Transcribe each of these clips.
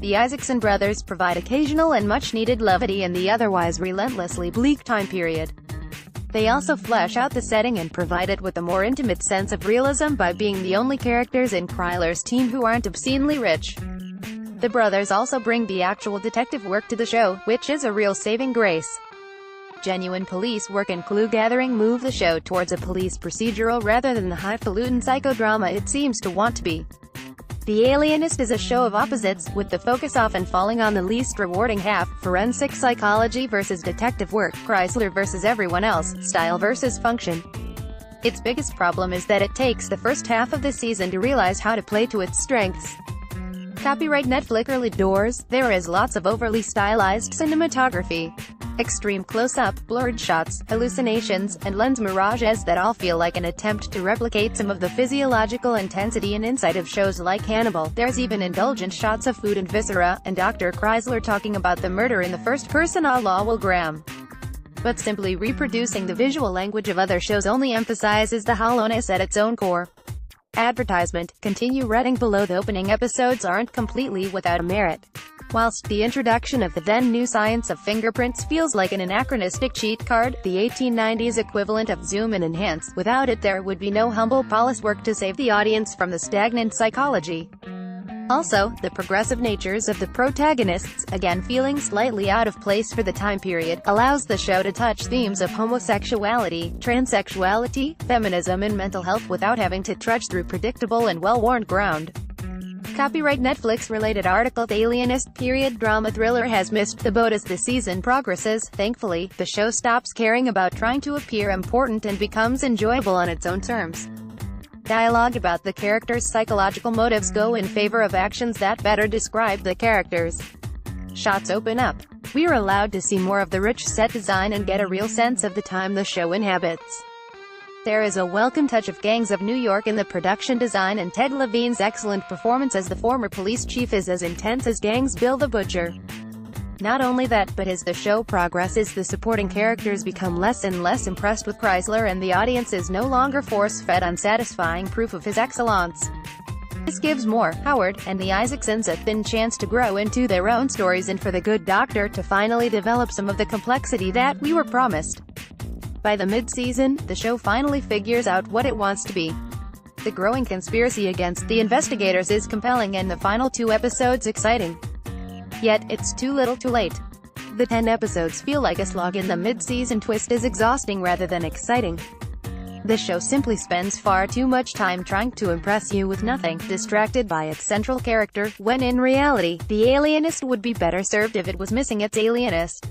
The Isaacson brothers provide occasional and much-needed levity in the otherwise relentlessly bleak time period. They also flesh out the setting and provide it with a more intimate sense of realism by being the only characters in Kreizler's team who aren't obscenely rich. The brothers also bring the actual detective work to the show, which is a real saving grace. Genuine police work and clue-gathering move the show towards a police procedural rather than the highfalutin psychodrama it seems to want to be. The Alienist is a show of opposites, with the focus often falling on the least rewarding half: forensic psychology versus detective work, Kreizler versus everyone else, style versus function. Its biggest problem is that it takes the first half of the season to realize how to play to its strengths. Copyright Netflix. Early doors, there is lots of overly stylized cinematography. Extreme close-up, blurred shots, hallucinations, and lens mirages that all feel like an attempt to replicate some of the physiological intensity and insight of shows like Hannibal. There's even indulgent shots of food and viscera, and Dr. Kreizler talking about the murder in the first person a la Will Graham. But simply reproducing the visual language of other shows only emphasizes the hollowness at its own core. Advertisement. Continue reading below. The opening episodes aren't completely without merit. Whilst the introduction of the then-new science of fingerprints feels like an anachronistic cheat card, the 1890s equivalent of zoom and enhance, without it there would be no humble polished work to save the audience from the stagnant psychology. Also, the progressive natures of the protagonists, again feeling slightly out of place for the time period, allows the show to touch themes of homosexuality, transsexuality, feminism and mental health without having to trudge through predictable and well-worn ground. Copyright Netflix. Related article. The Alienist period drama thriller has missed the boat as the season progresses. Thankfully, the show stops caring about trying to appear important and becomes enjoyable on its own terms. Dialogue about the characters' psychological motives go in favor of actions that better describe the characters. Shots open up. We are allowed to see more of the rich set design and get a real sense of the time the show inhabits. There is a welcome touch of Gangs of New York in the production design, and Ted Levine's excellent performance as the former police chief is as intense as Gang's Bill the Butcher. Not only that, but as the show progresses, the supporting characters become less and less impressed with Kreizler, and the audience is no longer force-fed unsatisfying proof of his excellence. This gives Moore, Howard, and the Isaacsons a thin chance to grow into their own stories and for the good doctor to finally develop some of the complexity that we were promised. By the mid-season, the show finally figures out what it wants to be. The growing conspiracy against the investigators is compelling and the final 2 episodes exciting. Yet, it's too little too late. The 10 episodes feel like a slog and the mid-season twist is exhausting rather than exciting. The show simply spends far too much time trying to impress you with nothing, distracted by its central character, when in reality, The Alienist would be better served if it was missing its alienist.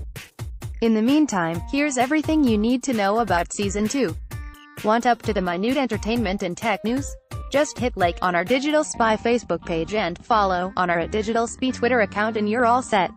In the meantime, here's everything you need to know about Season 2. Want up-to-the-minute entertainment and tech news? Just hit like on our Digital Spy Facebook page and follow on our Digital Spy Twitter account and you're all set.